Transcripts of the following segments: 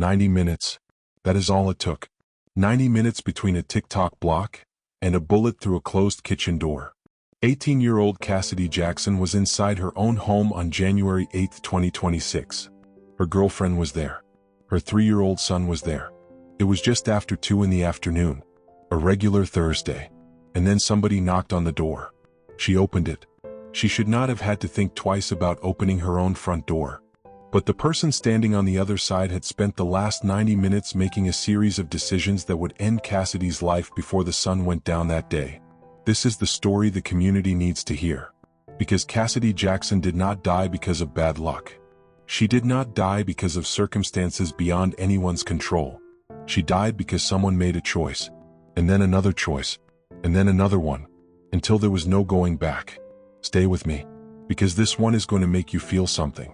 90 minutes. That is all it took. 90 minutes between a TikTok block and a bullet through a closed kitchen door. 18-year-old Cassidy Jackson was inside her own home on January 8, 2026. Her girlfriend was there. Her 3-year-old son was there. It was just after 2 in the afternoon, a regular Thursday. And then somebody knocked on the door. She opened it. She should not have had to think twice about opening her own front door. But the person standing on the other side had spent the last 90 minutes making a series of decisions that would end Cassidy's life before the sun went down that day. This is the story the community needs to hear. Because Cassidy Jackson did not die because of bad luck. She did not die because of circumstances beyond anyone's control. She died because someone made a choice, and then another choice, and then another one, until there was no going back. Stay with me, because this one is going to make you feel something.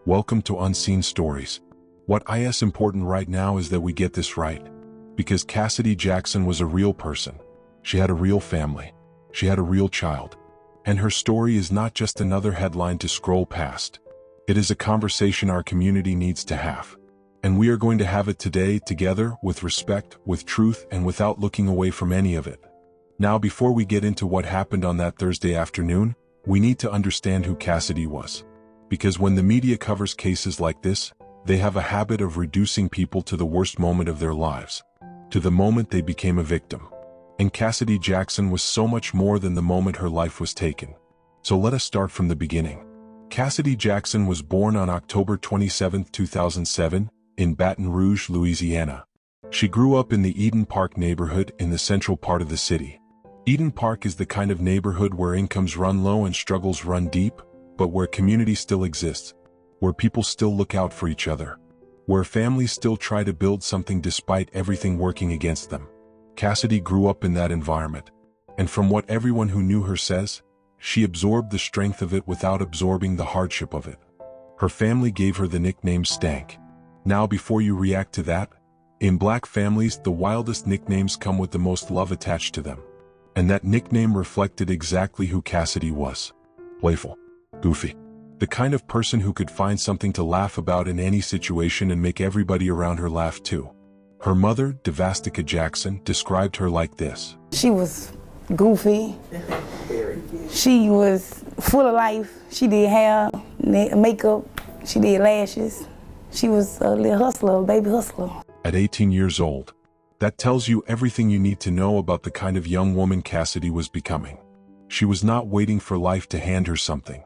Welcome to Unseen Stories. What is important right now is that we get this right. Because Cassidy Jackson was a real person. She had a real family. She had a real child. And her story is not just another headline to scroll past. It is a conversation our community needs to have. And we are going to have it today together, with respect, with truth, and without looking away from any of it. Now, before we get into what happened on that Thursday afternoon, we need to understand who Cassidy was. Because when the media covers cases like this, they have a habit of reducing people to the worst moment of their lives, to the moment they became a victim. And Cassidy Jackson was so much more than the moment her life was taken. So let us start from the beginning. Cassidy Jackson was born on October 27, 2007, in Baton Rouge, Louisiana. She grew up in the Eden Park neighborhood in the central part of the city. Eden Park is the kind of neighborhood where incomes run low and struggles run deep, but where community still exists, where people still look out for each other, where families still try to build something despite everything working against them. Cassidy grew up in that environment, and from what everyone who knew her says, she absorbed the strength of it without absorbing the hardship of it. Her family gave her the nickname Stank. Now, before you react to that, in black families, the wildest nicknames come with the most love attached to them. And that nickname reflected exactly who Cassidy was. Playful. Goofy. The kind of person who could find something to laugh about in any situation and make everybody around her laugh too. Her mother, Devastika Jackson, described her like this. She was goofy. She was full of life. She did hair, makeup, she did lashes. She was a little hustler, a baby hustler. At 18 years old, that tells you everything you need to know about the kind of young woman Cassidy was becoming. She was not waiting for life to hand her something.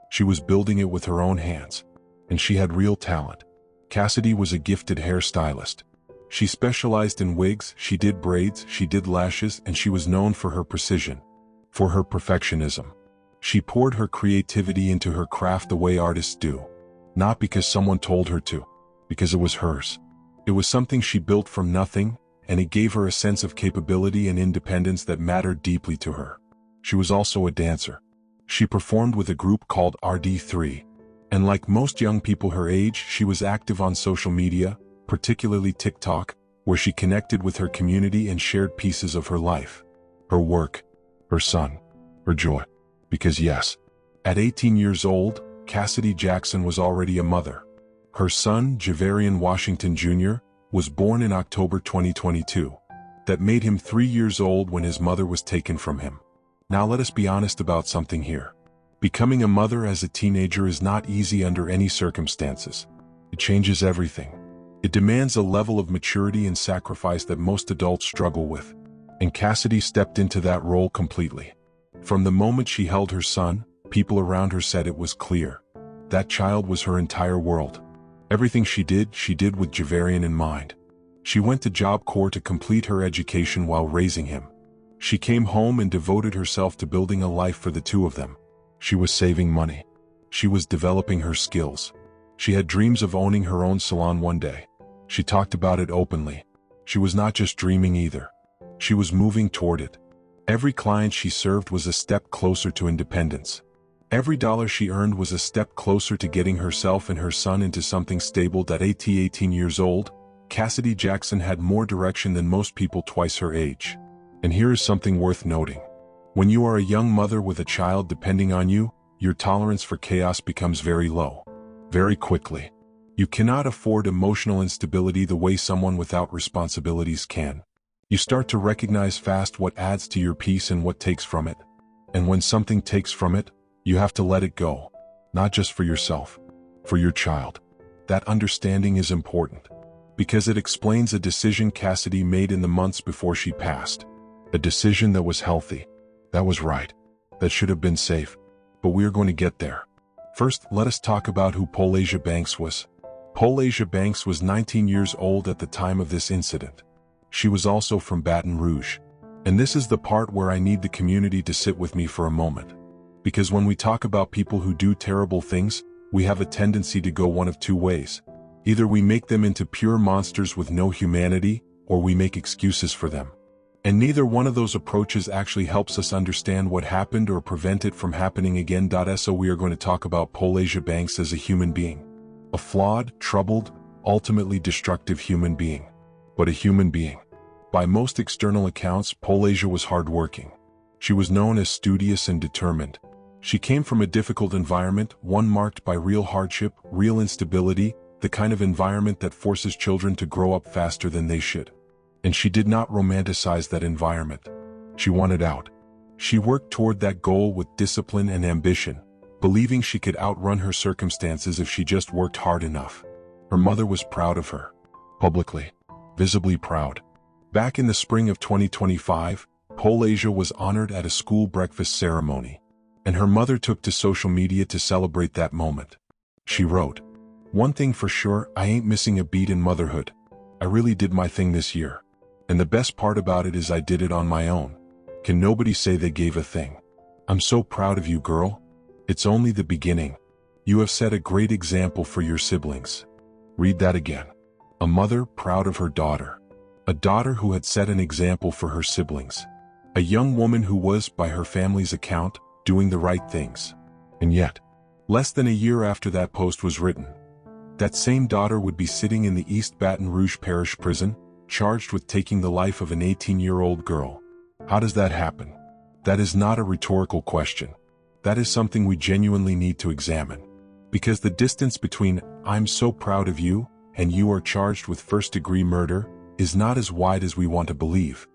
She was building it with her own hands. And she had real talent. Cassidy was a gifted hairstylist. She specialized in wigs, she did braids, she did lashes, and she was known for her precision, for her perfectionism. She poured her creativity into her craft the way artists do. Not because someone told her to, because it was hers. It was something she built from nothing, and it gave her a sense of capability and independence that mattered deeply to her. She was also a dancer. She performed with a group called RD3. And like most young people her age, she was active on social media, particularly TikTok, where she connected with her community and shared pieces of her life. Her work, her son, her joy. Because yes, at 18 years old, Cassidy Jackson was already a mother. Her son, Javarian Washington Jr., was born in October 2022. That made him 3 years old when his mother was taken from him. Now let us be honest about something here. Becoming a mother as a teenager is not easy under any circumstances. It changes everything. It demands a level of maturity and sacrifice that most adults struggle with. And Cassidy stepped into that role completely. From the moment she held her son, people around her said it was clear. That child was her entire world. Everything she did with Javarian in mind. She went to Job Corps to complete her education while raising him. She came home and devoted herself to building a life for the two of them. She was saving money. She was developing her skills. She had dreams of owning her own salon one day. She talked about it openly. She was not just dreaming either. She was moving toward it. Every client she served was a step closer to independence. Every dollar she earned was a step closer to getting herself and her son into something stable. At 18 years old, Cassidy Jackson had more direction than most people twice her age. And here is something worth noting. When you are a young mother with a child depending on you, your tolerance for chaos becomes very low. Very quickly. You cannot afford emotional instability the way someone without responsibilities can. You start to recognize fast what adds to your peace and what takes from it. And when something takes from it, you have to let it go. Not just for yourself, for your child. That understanding is important, because it explains a decision Cassidy made in the months before she passed. A decision that was healthy, that was right, that should have been safe. But we are going to get there. First, let us talk about who Polasia Banks was. Polasia Banks was 19 years old at the time of this incident. She was also from Baton Rouge. And this is the part where I need the community to sit with me for a moment. Because when we talk about people who do terrible things, we have a tendency to go one of two ways. Either we make them into pure monsters with no humanity, or we make excuses for them. And neither one of those approaches actually helps us understand what happened or prevent it from happening again. So we are going to talk about Polasia Banks as a human being. A flawed, troubled, ultimately destructive human being. But a human being. By most external accounts, Polasia was hardworking. She was known as studious and determined. She came from a difficult environment, one marked by real hardship, real instability, the kind of environment that forces children to grow up faster than they should. And she did not romanticize that environment. She wanted out. She worked toward that goal with discipline and ambition, believing she could outrun her circumstances if she just worked hard enough. Her mother was proud of her. Publicly. Visibly proud. Back in the spring of 2025, Polasia was honored at a school breakfast ceremony. And her mother took to social media to celebrate that moment. She wrote, "One thing for sure, I ain't missing a beat in motherhood. I really did my thing this year. And the best part about it is I did it on my own. Can nobody say they gave a thing. I'm so proud of you, girl. It's only the beginning. You have set a great example for your siblings." Read that again. A mother proud of her daughter. A daughter who had set an example for her siblings. A young woman who was, by her family's account, doing the right things. And yet, less than a year after that post was written, that same daughter would be sitting in the East Baton Rouge Parish Prison, charged with taking the life of an 18-year-old girl. How does that happen? That is not a rhetorical question. That is something we genuinely need to examine. Because the distance between, "I'm so proud of you," and "you are charged with first-degree murder," is not as wide as we want to believe.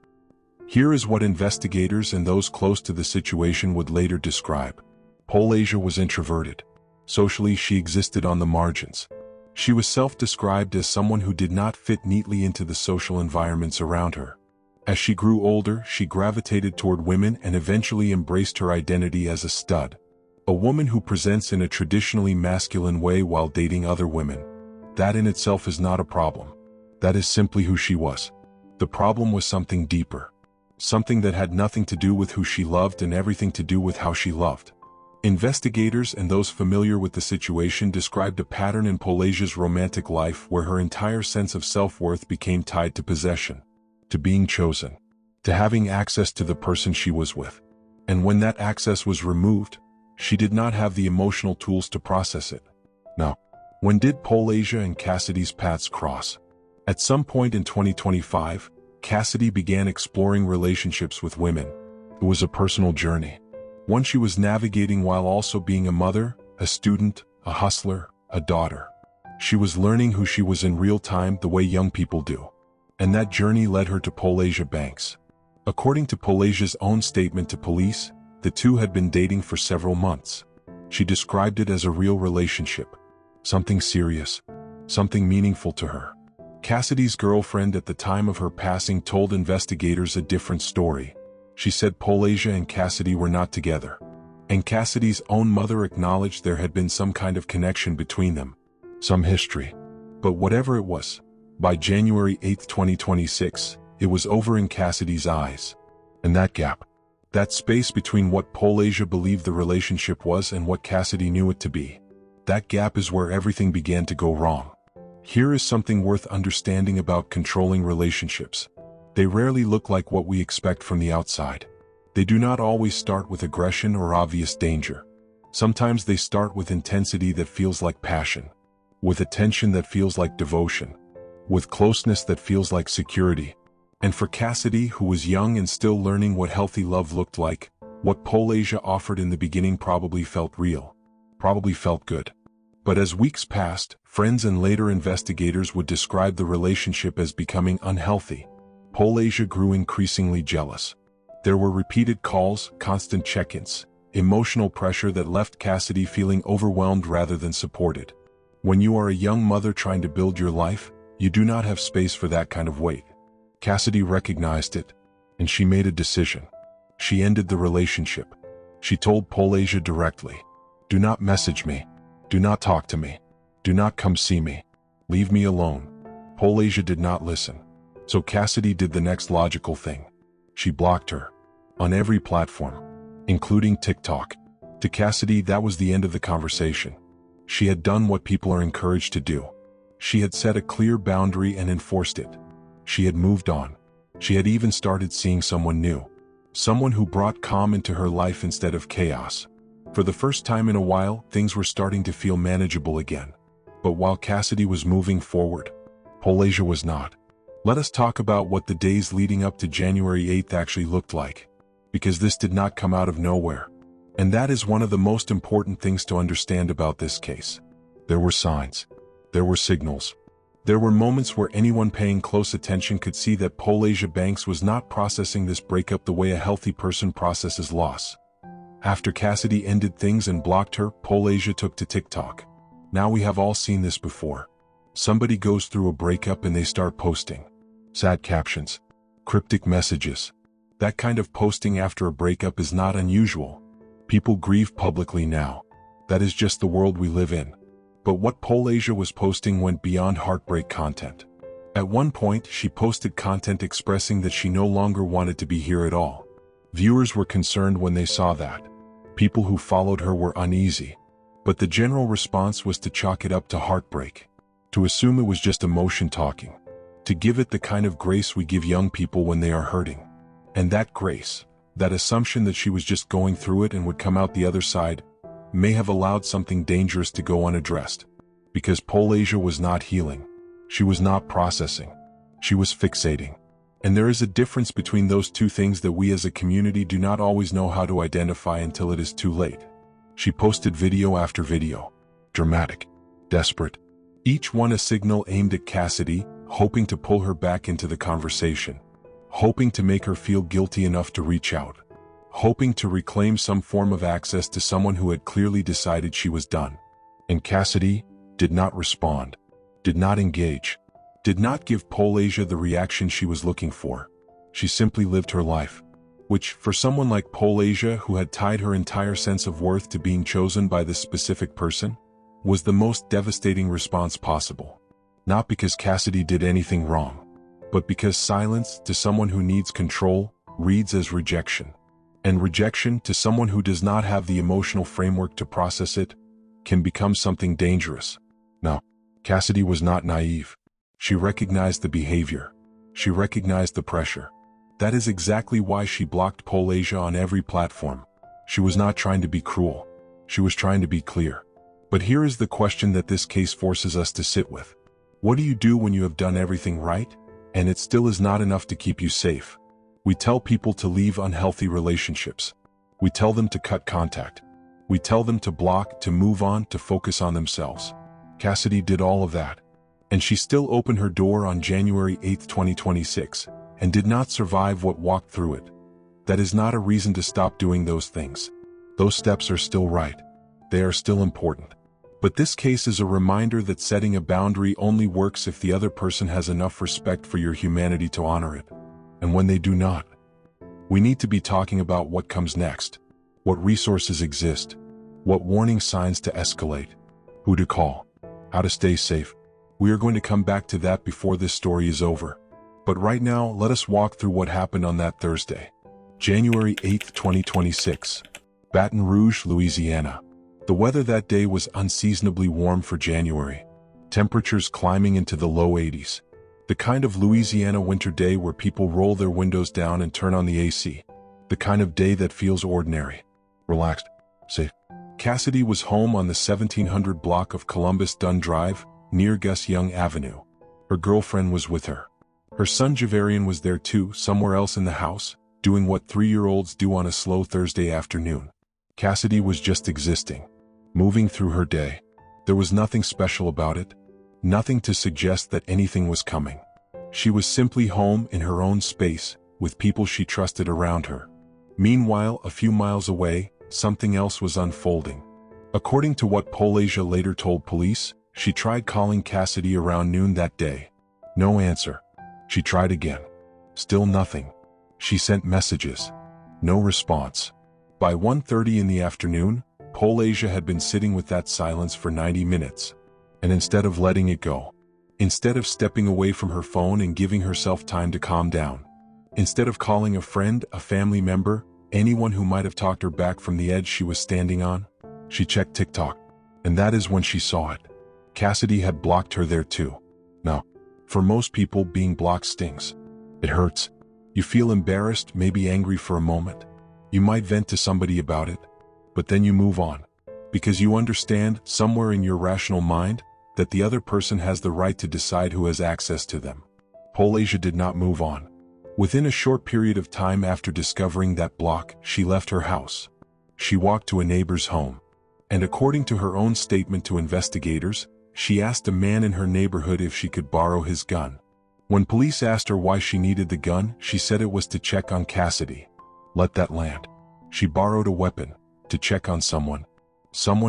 Here is what investigators and those close to the situation would later describe. Polasia was introverted. Socially, she existed on the margins. She was self-described as someone who did not fit neatly into the social environments around her. As she grew older, she gravitated toward women and eventually embraced her identity as a stud. A woman who presents in a traditionally masculine way while dating other women. That in itself is not a problem. That is simply who she was. The problem was something deeper. Something that had nothing to do with who she loved and everything to do with how she loved. Investigators and those familiar with the situation described a pattern in Polasia's romantic life where her entire sense of self-worth became tied to possession, to being chosen, to having access to the person she was with. And when that access was removed, she did not have the emotional tools to process it. Now, when did Polasia and Cassidy's paths cross? At some point in 2025, Cassidy began exploring relationships with women. It was a personal journey. One she was navigating while also being a mother, a student, a hustler, a daughter. She was learning who she was in real time the way young people do. And that journey led her to Polasia Banks. According to Polasia's own statement to police, the two had been dating for several months. She described it as a real relationship. Something serious. Something meaningful to her. Cassidy's girlfriend at the time of her passing told investigators a different story. She said Polasia and Cassidy were not together. And Cassidy's own mother acknowledged there had been some kind of connection between them. Some history. But whatever it was, by January 8, 2026, it was over in Cassidy's eyes. And that gap, that space between what Polasia believed the relationship was and what Cassidy knew it to be, that gap is where everything began to go wrong. Here is something worth understanding about controlling relationships. They rarely look like what we expect from the outside. They do not always start with aggression or obvious danger. Sometimes they start with intensity that feels like passion, with attention that feels like devotion, with closeness that feels like security. And for Cassidy, who was young and still learning what healthy love looked like, what Polasia offered in the beginning probably felt real, probably felt good. But as weeks passed, friends and later investigators would describe the relationship as becoming unhealthy. Polasia grew increasingly jealous. There were repeated calls, constant check-ins, emotional pressure that left Cassidy feeling overwhelmed rather than supported. When you are a young mother trying to build your life, you do not have space for that kind of weight. Cassidy recognized it, and she made a decision. She ended the relationship. She told Polasia directly, "Do not message me. Do not talk to me. Do not come see me. Leave me alone." Polasia did not listen. So Cassidy did the next logical thing. She blocked her. On every platform, including TikTok. To Cassidy, that was the end of the conversation. She had done what people are encouraged to do. She had set a clear boundary and enforced it. She had moved on. She had even started seeing someone new. Someone who brought calm into her life instead of chaos. For the first time in a while, things were starting to feel manageable again. But while Cassidy was moving forward, Polasia was not. Let us talk about what the days leading up to January 8th actually looked like. Because this did not come out of nowhere. And that is one of the most important things to understand about this case. There were signs. There were signals. There were moments where anyone paying close attention could see that Polasia Banks was not processing this breakup the way a healthy person processes loss. After Cassidy ended things and blocked her, Polasia took to TikTok. Now we have all seen this before. Somebody goes through a breakup and they start posting sad captions, cryptic messages. That kind of posting after a breakup is not unusual. People grieve publicly now. That is just the world we live in. But what Polasia was posting went beyond heartbreak content. At one point, she posted content expressing that she no longer wanted to be here at all. Viewers were concerned when they saw that. People who followed her were uneasy. But the general response was to chalk it up to heartbreak. To assume it was just emotion talking. To give it the kind of grace we give young people when they are hurting. And that grace, that assumption that she was just going through it and would come out the other side, may have allowed something dangerous to go unaddressed. Because Polasia was not healing. She was not processing. She was fixating. And there is a difference between those two things that we as a community do not always know how to identify until it is too late. She posted video after video. Dramatic. Desperate. Each one a signal aimed at Cassidy, hoping to pull her back into the conversation. Hoping to make her feel guilty enough to reach out. Hoping to reclaim some form of access to someone who had clearly decided she was done. And Cassidy did not respond. Did not engage. Did not give Polasia the reaction she was looking for. She simply lived her life. Which, for someone like Polasia who had tied her entire sense of worth to being chosen by this specific person, was the most devastating response possible. Not because Cassidy did anything wrong, but because silence to someone who needs control reads as rejection. And rejection to someone who does not have the emotional framework to process it can become something dangerous. Now, Cassidy was not naive. She recognized the behavior. She recognized the pressure. That is exactly why she blocked Polasia on every platform. She was not trying to be cruel. She was trying to be clear. But here is the question that this case forces us to sit with. What do you do when you have done everything right, and it still is not enough to keep you safe? We tell people to leave unhealthy relationships. We tell them to cut contact. We tell them to block, to move on, to focus on themselves. Cassidy did all of that. And she still opened her door on January 8, 2026, and did not survive what walked through it. That is not a reason to stop doing those things. Those steps are still right. They are still important. But this case is a reminder that setting a boundary only works if the other person has enough respect for your humanity to honor it. And when they do not, we need to be talking about what comes next, what resources exist, what warning signs to escalate, who to call, how to stay safe. We are going to come back to that before this story is over. But right now, let us walk through what happened on that Thursday, January 8, 2026, Baton Rouge, Louisiana. The weather that day was unseasonably warm for January, temperatures climbing into the low 80s. The kind of Louisiana winter day where people roll their windows down and turn on the AC. The kind of day that feels ordinary, relaxed, safe. Cassidy was home on the 1700 block of Columbus Dunn Drive, near Gus Young Avenue. Her girlfriend was with her. Her son Javarian was there too, somewhere else in the house, doing what 3-year-olds do on a slow Thursday afternoon. Cassidy was just existing, moving through her day. There was nothing special about it, nothing to suggest that anything was coming. She was simply home in her own space, with people she trusted around her. Meanwhile, a few miles away, something else was unfolding. According to what Polasia later told police, she tried calling Cassidy around noon that day. No answer. She tried again. Still nothing. She sent messages. No response. By 1:30 in the afternoon, Polasia had been sitting with that silence for 90 minutes. And instead of letting it go, instead of stepping away from her phone and giving herself time to calm down, instead of calling a friend, a family member, anyone who might have talked her back from the edge she was standing on, she checked TikTok. And that is when she saw it. Cassidy had blocked her there too. Now, for most people, being blocked stings. It hurts. You feel embarrassed, maybe angry for a moment. You might vent to somebody about it, but then you move on. Because you understand, somewhere in your rational mind, that the other person has the right to decide who has access to them. Polasia did not move on. Within a short period of time after discovering that block, she left her house. She walked to a neighbor's home. And according to her own statement to investigators, she asked a man in her neighborhood if she could borrow his gun. When police asked her why she needed the gun, she said it was to check on Cassidy. Let that land. She borrowed a weapon to check on someone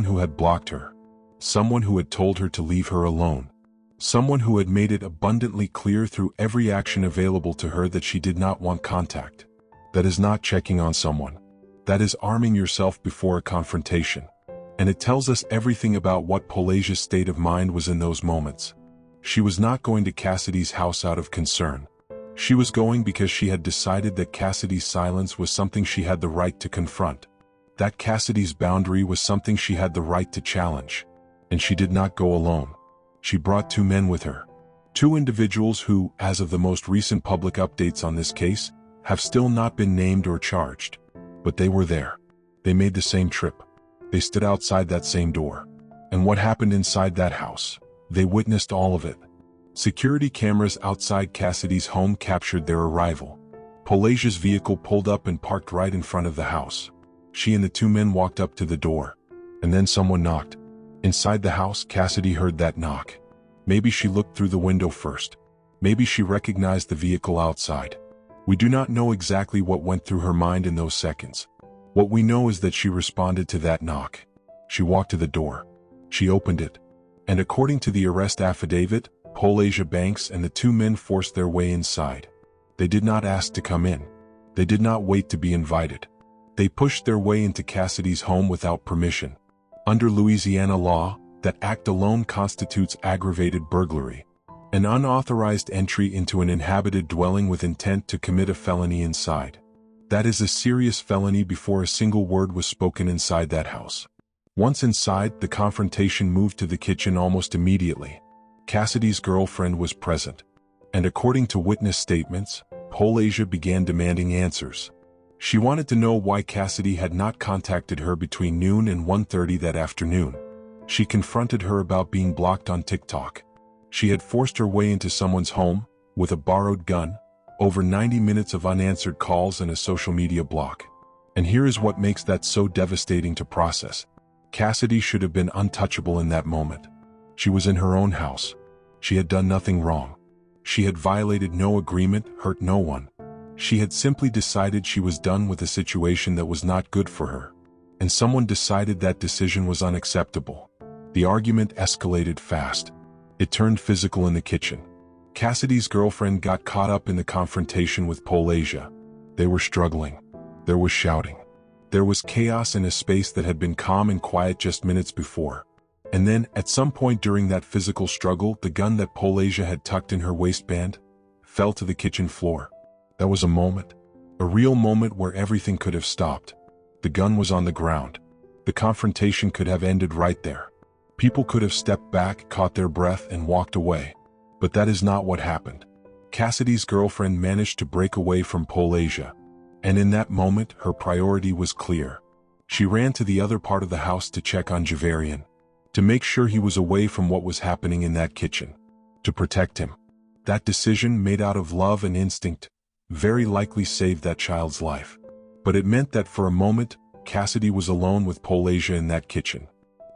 who had blocked her, someone who had told her to leave her alone, someone who had made it abundantly clear through every action available to her that she did not want contact. That is not checking on someone. That is arming yourself before a confrontation. And it tells us everything about what Polasia's state of mind was in those moments. She was not going to Cassidy's house out of concern. She was going because she had decided that Cassidy's silence was something she had the right to confront. That Cassidy's boundary was something she had the right to challenge. And she did not go alone. She brought two men with her. Two individuals who, as of the most recent public updates on this case, have still not been named or charged. But they were there. They made the same trip. They stood outside that same door. And what happened inside that house? They witnessed all of it. Security cameras outside Cassidy's home captured their arrival. Polasia's vehicle pulled up and parked right in front of the house. She and the two men walked up to the door. And then someone knocked. Inside the house, Cassidy heard that knock. Maybe she looked through the window first. Maybe she recognized the vehicle outside. We do not know exactly what went through her mind in those seconds. What we know is that she responded to that knock. She walked to the door. She opened it. And according to the arrest affidavit, Polasia Banks and the two men forced their way inside. They did not ask to come in. They did not wait to be invited. They pushed their way into Cassidy's home without permission. Under Louisiana law, that act alone constitutes aggravated burglary, an unauthorized entry into an inhabited dwelling with intent to commit a felony inside. That is a serious felony before a single word was spoken inside that house. Once inside, the confrontation moved to the kitchen almost immediately. Cassidy's girlfriend was present, and according to witness statements, Polasia began demanding answers. She wanted to know why Cassidy had not contacted her between noon and 1:30 that afternoon. She confronted her about being blocked on TikTok. She had forced her way into someone's home, with a borrowed gun, over 90 minutes of unanswered calls and a social media block. And here is what makes that so devastating to process. Cassidy should have been untouchable in that moment. She was in her own house. She had done nothing wrong. She had violated no agreement, hurt no one. She had simply decided she was done with a situation that was not good for her. And someone decided that decision was unacceptable. The argument escalated fast. It turned physical in the kitchen. Cassidy's girlfriend got caught up in the confrontation with Polasia. They were struggling. There was shouting. There was chaos in a space that had been calm and quiet just minutes before. And then, at some point during that physical struggle, the gun that Polasia had tucked in her waistband fell to the kitchen floor. That was a moment. A real moment where everything could have stopped. The gun was on the ground. The confrontation could have ended right there. People could have stepped back, caught their breath, and walked away. But that is not what happened. Cassidy's girlfriend managed to break away from Polasia. And in that moment, her priority was clear. She ran to the other part of the house to check on Javarian, to make sure he was away from what was happening in that kitchen, to protect him. That decision, made out of love and instinct, very likely saved that child's life. But it meant that for a moment, Cassidy was alone with Polasia in that kitchen.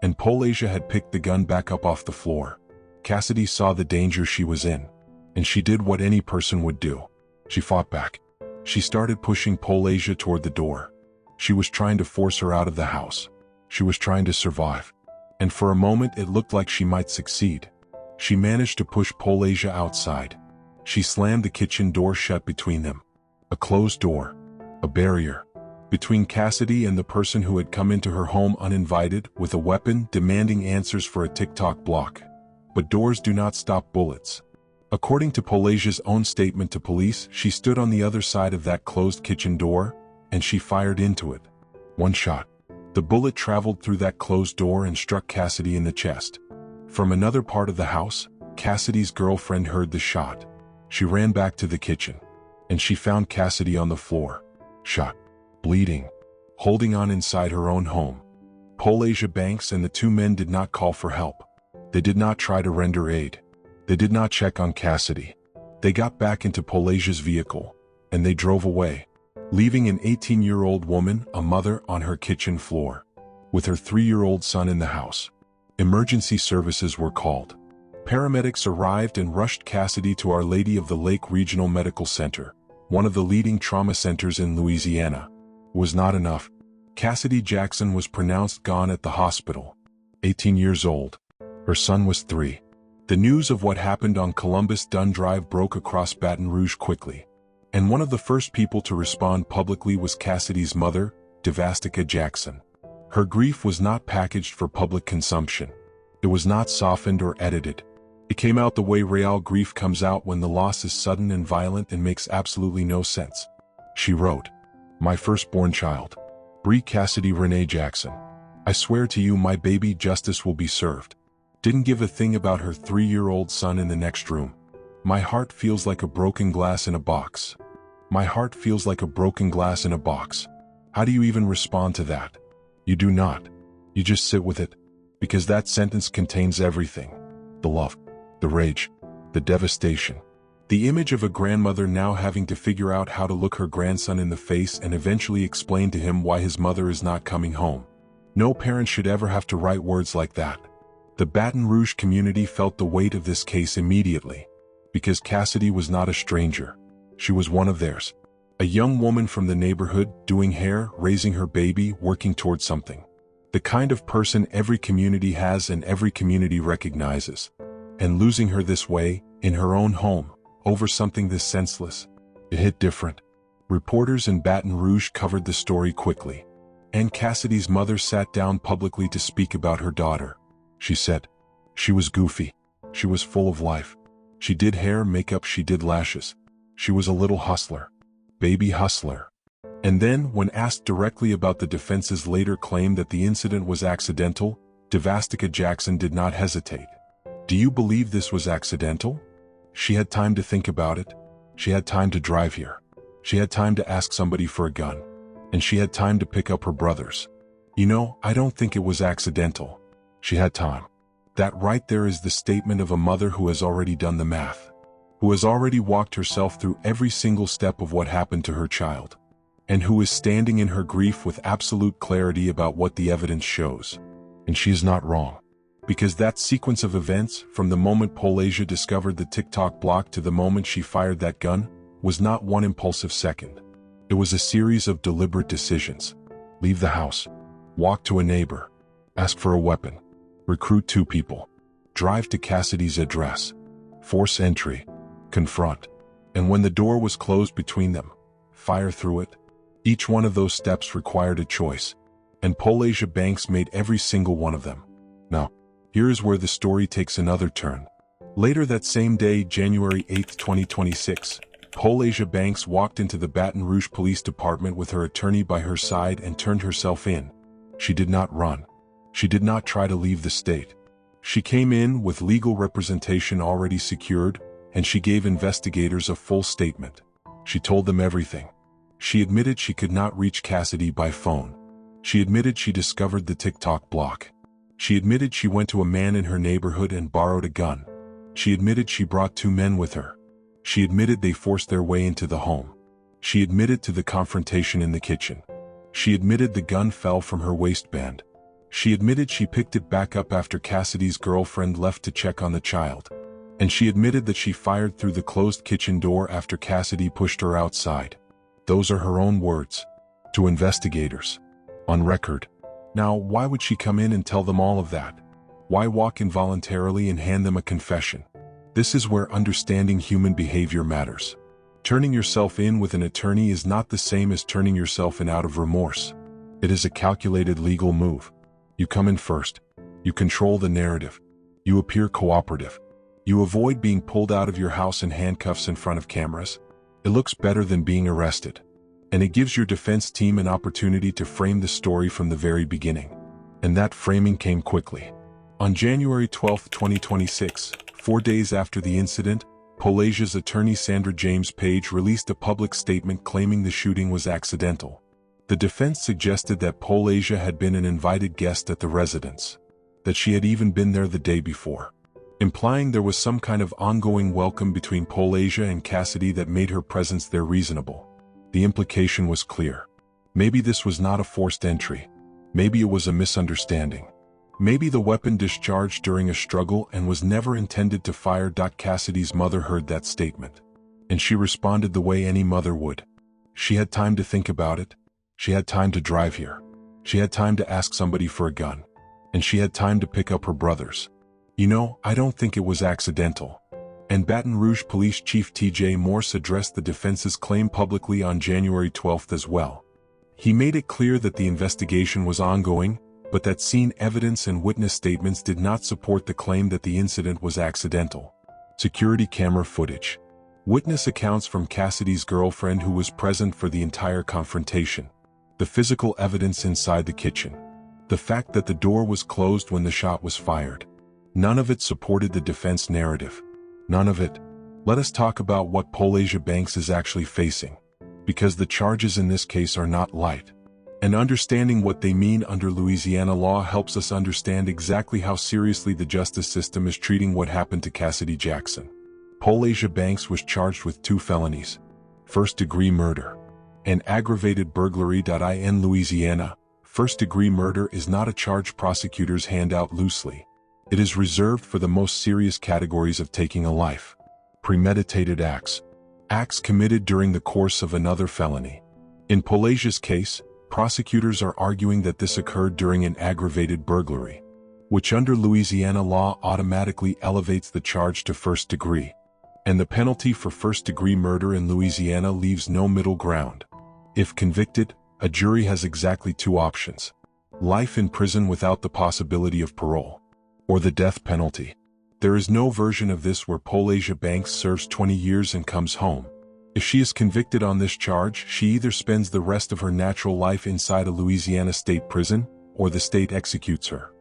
and Polasia had picked the gun back up off the floor. Cassidy saw the danger she was in, and she did what any person would do. She fought back. She started pushing Polasia toward the door. She was trying to force her out of the house. She was trying to survive. And for a moment it looked like she might succeed. She managed to push Polasia outside. She slammed the kitchen door shut between them. A closed door. A barrier. Between Cassidy and the person who had come into her home uninvited with a weapon demanding answers for a TikTok block. But doors do not stop bullets. According to Polasia's own statement to police, she stood on the other side of that closed kitchen door, and she fired into it. One shot. The bullet traveled through that closed door and struck Cassidy in the chest. From another part of the house, Cassidy's girlfriend heard the shot. She ran back to the kitchen, and she found Cassidy on the floor, shot, bleeding, holding on inside her own home. Polasia Banks and the two men did not call for help. They did not try to render aid. They did not check on Cassidy. They got back into Polasia's vehicle, and they drove away, leaving an 18-year-old woman, a mother, on her kitchen floor, with her 3-year-old son in the house. Emergency services were called. Paramedics arrived and rushed Cassidy to Our Lady of the Lake Regional Medical Center, one of the leading trauma centers in Louisiana. It was not enough. Cassidy Jackson was pronounced gone at the hospital. 18 years old. Her son was 3. The news of what happened on Columbus Dunn Drive broke across Baton Rouge quickly, and one of the first people to respond publicly was Cassidy's mother, Devastika Jackson. Her grief was not packaged for public consumption. It was not softened or edited. It came out the way real grief comes out when the loss is sudden and violent and makes absolutely no sense. She wrote, "My firstborn child, Bree Cassidy Renee Jackson. I swear to you my baby justice will be served. Didn't give a thing about her 3-year-old son in the next room. My heart feels like a broken glass in a box. My heart feels like a broken glass in a box." How do you even respond to that? You do not. You just sit with it, because that sentence contains everything. The love, the rage, the devastation. The image of a grandmother now having to figure out how to look her grandson in the face and eventually explain to him why his mother is not coming home. No parent should ever have to write words like that. The Baton Rouge community felt the weight of this case immediately, because Cassidy was not a stranger. She was one of theirs. A young woman from the neighborhood, doing hair, raising her baby, working towards something. The kind of person every community has and every community recognizes. And losing her this way, in her own home, over something this senseless, it hit different. Reporters in Baton Rouge covered the story quickly. And Cassidy's mother sat down publicly to speak about her daughter. She said, "She was goofy. She was full of life. She did hair, makeup, she did lashes. She was a little hustler. Baby hustler." And then, when asked directly about the defense's later claim that the incident was accidental, Devastika Jackson did not hesitate. "Do you believe this was accidental? She had time to think about it. She had time to drive here. She had time to ask somebody for a gun. And she had time to pick up her brothers. You know, I don't think it was accidental. She had time." That right there is the statement of a mother who has already done the math, who has already walked herself through every single step of what happened to her child, and who is standing in her grief with absolute clarity about what the evidence shows. And she is not wrong. Because that sequence of events, from the moment Polasia discovered the TikTok block to the moment she fired that gun, was not one impulsive second. It was a series of deliberate decisions. Leave the house. Walk to a neighbor. Ask for a weapon. Recruit 2 people. Drive to Cassidy's address. Force entry. Confront. And when the door was closed between them, fire through it. Each one of those steps required a choice. And Polasia Banks made every single one of them. Now, here is where the story takes another turn. Later that same day, January 8, 2026, Polasia Banks walked into the Baton Rouge Police Department with her attorney by her side and turned herself in. She did not run. She did not try to leave the state. She came in with legal representation already secured, and she gave investigators a full statement. She told them everything. She admitted she could not reach Cassidy by phone. She admitted she discovered the TikTok block. She admitted she went to a man in her neighborhood and borrowed a gun. She admitted she brought 2 men with her. She admitted they forced their way into the home. She admitted to the confrontation in the kitchen. She admitted the gun fell from her waistband. She admitted she picked it back up after Cassidy's girlfriend left to check on the child. And she admitted that she fired through the closed kitchen door after Cassidy pushed her outside. Those are her own words. To investigators. On record. Now, why would she come in and tell them all of that? Why walk in voluntarily and hand them a confession? This is where understanding human behavior matters. Turning yourself in with an attorney is not the same as turning yourself in out of remorse. It is a calculated legal move. You come in first. You control the narrative. You appear cooperative. You avoid being pulled out of your house in handcuffs in front of cameras. It looks better than being arrested. And it gives your defense team an opportunity to frame the story from the very beginning. And that framing came quickly. On January 12, 2026, 4 days after the incident, Polasia's attorney Sandra James Page released a public statement claiming the shooting was accidental. The defense suggested that Polasia had been an invited guest at the residence, that she had even been there the day before, implying there was some kind of ongoing welcome between Polasia and Cassidy that made her presence there reasonable. The implication was clear. Maybe this was not a forced entry. Maybe it was a misunderstanding. Maybe the weapon discharged during a struggle and was never intended to fire. Cassidy's mother heard that statement. And she responded the way any mother would. She had time to think about it. She had time to drive here. She had time to ask somebody for a gun. And she had time to pick up her brothers. You know, I don't think it was accidental. And Baton Rouge Police Chief T.J. Morse addressed the defense's claim publicly on January 12 as well. He made it clear that the investigation was ongoing, but that scene evidence and witness statements did not support the claim that the incident was accidental. Security camera footage. Witness accounts from Cassidy's girlfriend who was present for the entire confrontation. The physical evidence inside the kitchen. The fact that the door was closed when the shot was fired. None of it supported the defense narrative. None of it. Let us talk about what Polasia Banks is actually facing. Because the charges in this case are not light. And understanding what they mean under Louisiana law helps us understand exactly how seriously the justice system is treating what happened to Cassidy Jackson. Polasia Banks was charged with 2 felonies. First-degree murder. And aggravated burglary. In Louisiana, first-degree murder is not a charge prosecutors hand out loosely. It is reserved for the most serious categories of taking a life. Premeditated acts. Acts committed during the course of another felony. In Polasia's case, prosecutors are arguing that this occurred during an aggravated burglary, which under Louisiana law automatically elevates the charge to first degree. And the penalty for first-degree murder in Louisiana leaves no middle ground. If convicted, a jury has exactly 2 options. Life in prison without the possibility of parole. Or the death penalty. There is no version of this where Polasia Banks serves 20 years and comes home. If she is convicted on this charge, she either spends the rest of her natural life inside a Louisiana state prison, or the state executes her.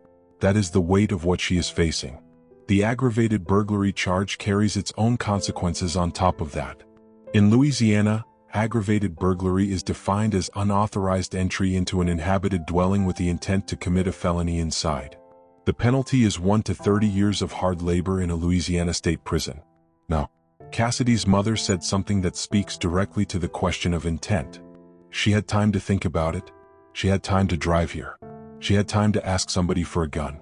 That is the weight of what she is facing. The aggravated burglary charge carries its own consequences on top of that. In Louisiana, aggravated burglary is defined as unauthorized entry into an inhabited dwelling with the intent to commit a felony inside. The penalty is 1 to 30 years of hard labor in a Louisiana state prison. Now, Cassidy's mother said something that speaks directly to the question of intent. She had time to think about it. She had time to drive here. She had time to ask somebody for a gun.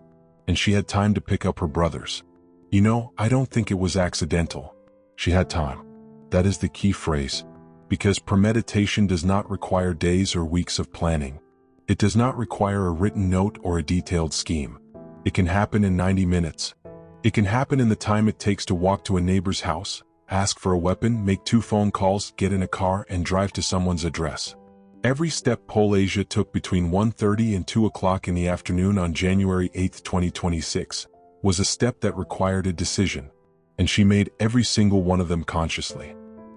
And she had time to pick up her brothers. You know, I don't think it was accidental. She had time. That is the key phrase. Because premeditation does not require days or weeks of planning. It does not require a written note or a detailed scheme. It can happen in 90 minutes. It can happen in the time it takes to walk to a neighbor's house, ask for a weapon, make 2 phone calls, get in a car, and drive to someone's address. Every step Polasia took between 1:30 and 2 o'clock in the afternoon on January 8, 2026, was a step that required a decision. And she made every single one of them consciously.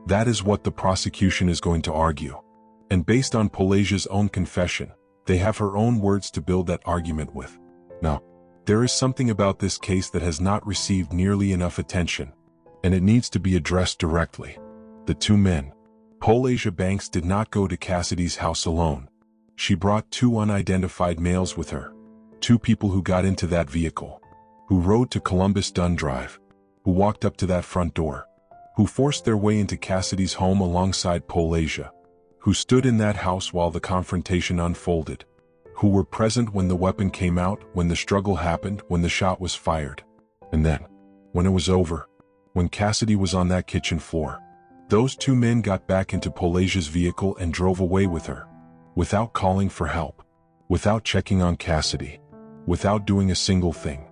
That is what the prosecution is going to argue. And based on Polasia's own confession, they have her own words to build that argument with. Now, there is something about this case that has not received nearly enough attention, and it needs to be addressed directly. The 2 men. Polasia Banks did not go to Cassidy's house alone. She brought 2 unidentified males with her. 2 people who got into that vehicle. Who rode to Columbus Dunn Drive. Who walked up to that front door. Who forced their way into Cassidy's home alongside Polasia. Who stood in that house while the confrontation unfolded. who were present when the weapon came out, when the struggle happened, when the shot was fired. And then, when it was over, when Cassidy was on that kitchen floor, those two men got back into Polasia's vehicle and drove away with her, without calling for help, without checking on Cassidy, without doing a single thing.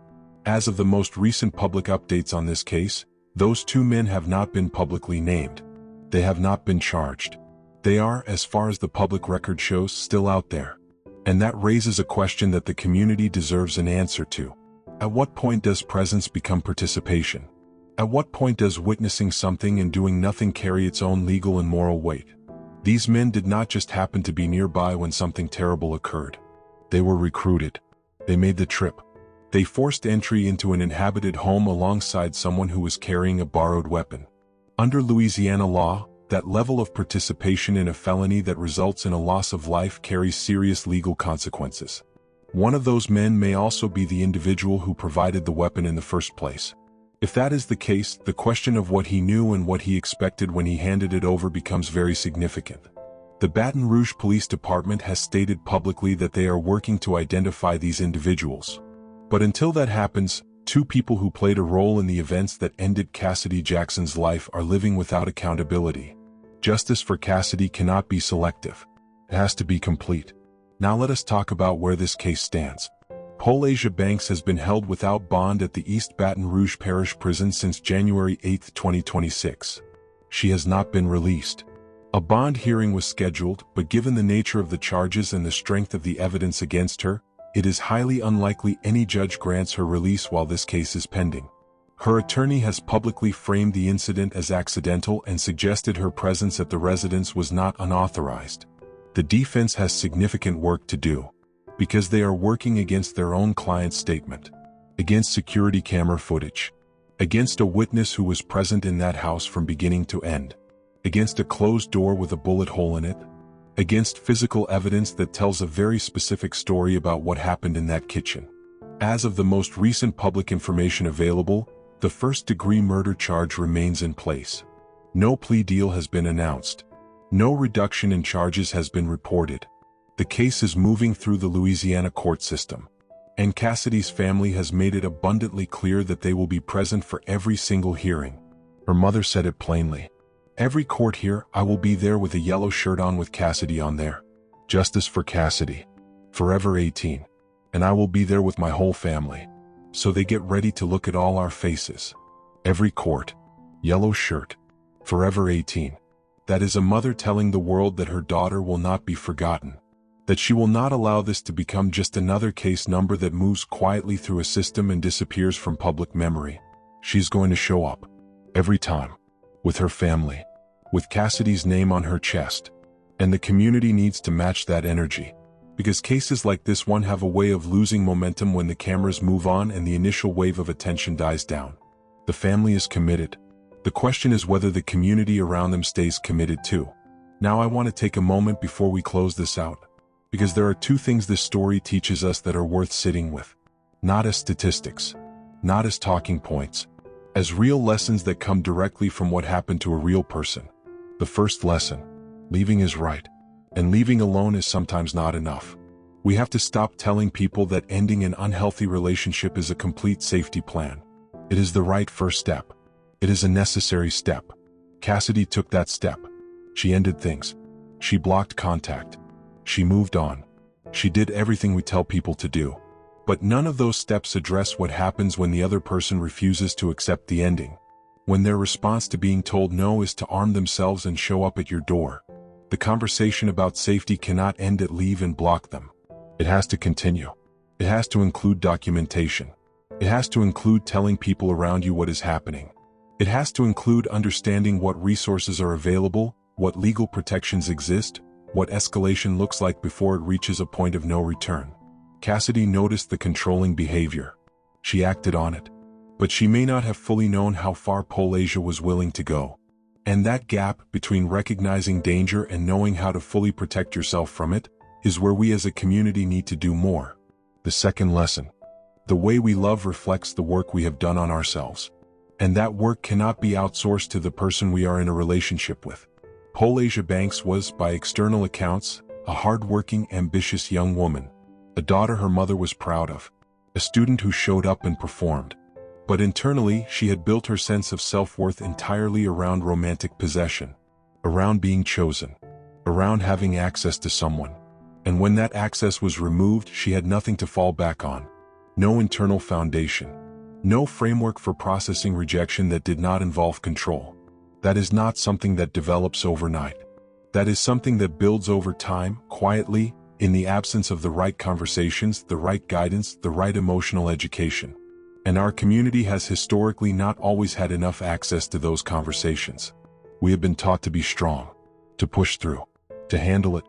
As of the most recent public updates on this case, those two men have not been publicly named. They have not been charged. They are, as far as the public record shows, still out there. And that raises a question that the community deserves an answer to. At what point does presence become participation? At what point does witnessing something and doing nothing carry its own legal and moral weight? These men did not just happen to be nearby when something terrible occurred. They were recruited. They made the trip. They forced entry into an inhabited home alongside someone who was carrying a borrowed weapon. Under Louisiana law, that level of participation in a felony that results in a loss of life carries serious legal consequences. One of those men may also be the individual who provided the weapon in the first place. If that is the case, the question of what he knew and what he expected when he handed it over becomes very significant. The Baton Rouge Police Department has stated publicly that they are working to identify these individuals. But until that happens, two people who played a role in the events that ended Cassidy Jackson's life are living without accountability. Justice for Cassidy cannot be selective. It has to be complete. Now let us talk about where this case stands. Polasia Banks has been held without bond at the East Baton Rouge Parish Prison since January 8, 2026. She has not been released. A bond hearing was scheduled, but given the nature of the charges and the strength of the evidence against her, it is highly unlikely any judge grants her release while this case is pending. Her attorney has publicly framed the incident as accidental and suggested her presence at the residence was not unauthorized. The defense has significant work to do, because they are working against their own client's statement, against security camera footage, against a witness who was present in that house from beginning to end, against a closed door with a bullet hole in it, against physical evidence that tells a very specific story about what happened in that kitchen. As of the most recent public information available, the first-degree murder charge remains in place. No plea deal has been announced. No reduction in charges has been reported. The case is moving through the Louisiana court system, and Cassidy's family has made it abundantly clear that they will be present for every single hearing. Her mother said it plainly. Every court here, I will be there with a yellow shirt on with Cassidy on there. Justice for Cassidy. Forever 18. And I will be there with my whole family. So they get ready to look at all our faces. Every court. Yellow shirt. Forever 18. That is a mother telling the world that her daughter will not be forgotten. That she will not allow this to become just another case number that moves quietly through a system and disappears from public memory. She's going to show up. Every time. With her family. With Cassidy's name on her chest. And the community needs to match that energy. Because cases like this one have a way of losing momentum when the cameras move on and the initial wave of attention dies down. The family is committed. The question is whether the community around them stays committed too. Now I want to take a moment before we close this out, because there are two things this story teaches us that are worth sitting with. Not as statistics, not as talking points, as real lessons that come directly from what happened to a real person. The first lesson: leaving is right, and leaving alone is sometimes not enough. We have to stop telling people that ending an unhealthy relationship is a complete safety plan. It is the right first step. It is a necessary step. Cassidy took that step. She ended things. She blocked contact. She moved on. She did everything we tell people to do. But none of those steps address what happens when the other person refuses to accept the ending. When their response to being told no is to arm themselves and show up at your door. The conversation about safety cannot end at leave and block them. It has to continue. It has to include documentation. It has to include telling people around you what is happening. It has to include understanding what resources are available, what legal protections exist, what escalation looks like before it reaches a point of no return. Cassidy noticed the controlling behavior. She acted on it. But she may not have fully known how far Polasia was willing to go. And that gap between recognizing danger and knowing how to fully protect yourself from it is where we as a community need to do more. The second lesson: the way we love reflects the work we have done on ourselves. And that work cannot be outsourced to the person we are in a relationship with. Polasia Banks was, by external accounts, a hard-working, ambitious young woman. a daughter her mother was proud of, a student who showed up and performed. But internally, she had built her sense of self-worth entirely around romantic possession, around being chosen, around having access to someone. And when that access was removed, she had nothing to fall back on. No internal foundation. No framework for processing rejection that did not involve control. That is not something that develops overnight. That is something that builds over time, quietly, in the absence of the right conversations, the right guidance, the right emotional education. And our community has historically not always had enough access to those conversations. We have been taught to be strong, to push through, to handle it.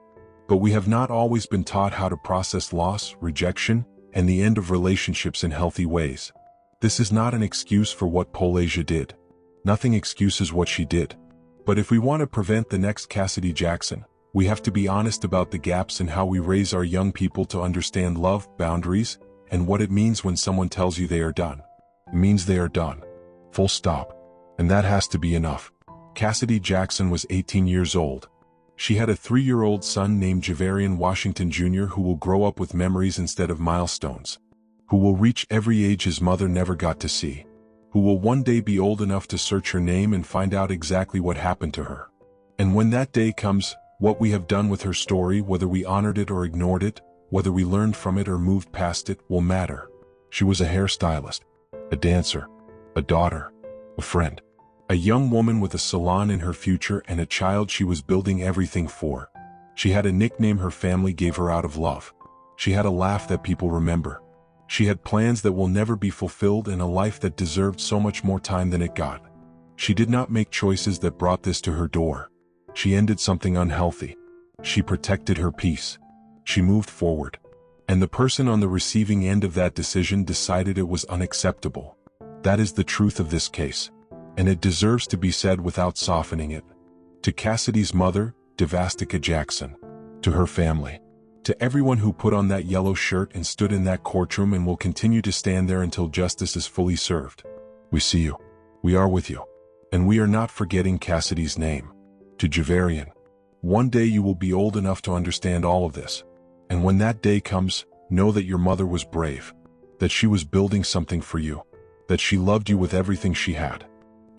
But we have not always been taught how to process loss, rejection, and the end of relationships in healthy ways. This is not an excuse for what Polasia did. Nothing excuses what she did. But if we want to prevent the next Cassidy Jackson, we have to be honest about the gaps in how we raise our young people to understand love, boundaries, and what it means when someone tells you they are done. It means they are done. Full stop. And that has to be enough. Cassidy Jackson was 18 years old. She had a 3-year-old son named Javarian Washington Jr. who will grow up with memories instead of milestones, who will reach every age his mother never got to see, who will one day be old enough to search her name and find out exactly what happened to her. And when that day comes, what we have done with her story, whether we honored it or ignored it, whether we learned from it or moved past it, will matter. She was a hairstylist, a dancer, a daughter, a friend, a young woman with a salon in her future and a child she was building everything for. She had a nickname her family gave her out of love. She had a laugh that people remember. She had plans that will never be fulfilled and a life that deserved so much more time than it got. She did not make choices that brought this to her door. She ended something unhealthy. She protected her peace. She moved forward. And the person on the receiving end of that decision decided it was unacceptable. That is the truth of this case. And it deserves to be said without softening it. To Cassidy's mother, Devastika Jackson. To her family. To everyone who put on that yellow shirt and stood in that courtroom and will continue to stand there until justice is fully served. We see you. We are with you. And we are not forgetting Cassidy's name. To Javarian. One day you will be old enough to understand all of this. And when that day comes, know that your mother was brave. That she was building something for you. That she loved you with everything she had.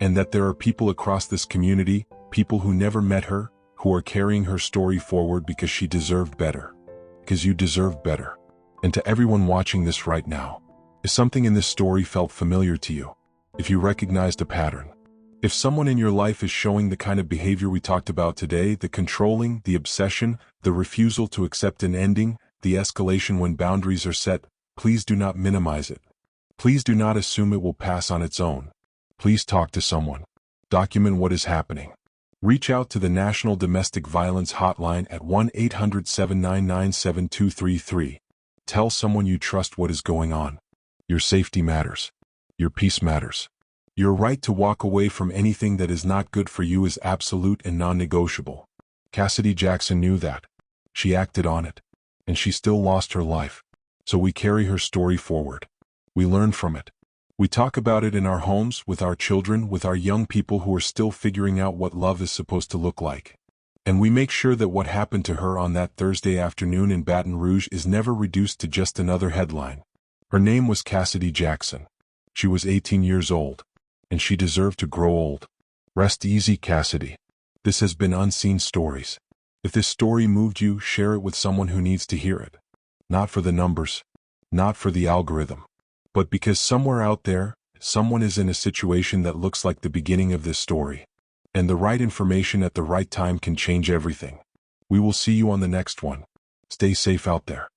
And that there are people across this community, people who never met her, who are carrying her story forward because she deserved better. Because you deserve better. And to everyone watching this right now, if something in this story felt familiar to you, if you recognized a pattern, if someone in your life is showing the kind of behavior we talked about today, the controlling, the obsession, the refusal to accept an ending, the escalation when boundaries are set, please do not minimize it. Please do not assume it will pass on its own. Please talk to someone. Document what is happening. Reach out to the National Domestic Violence Hotline at 1-800-799-7233. Tell someone you trust what is going on. Your safety matters. Your peace matters. Your right to walk away from anything that is not good for you is absolute and non-negotiable. Cassidy Jackson knew that. She acted on it. And she still lost her life. So we carry her story forward. We learn from it. We talk about it in our homes, with our children, with our young people who are still figuring out what love is supposed to look like. And we make sure that what happened to her on that Thursday afternoon in Baton Rouge is never reduced to just another headline. Her name was Cassidy Jackson. She was 18 years old. And she deserved to grow old. Rest easy, Cassidy. This has been Unseen Stories. If this story moved you, share it with someone who needs to hear it. Not for the numbers. Not for the algorithm. But because somewhere out there, someone is in a situation that looks like the beginning of this story. And the right information at the right time can change everything. We will see you on the next one. Stay safe out there.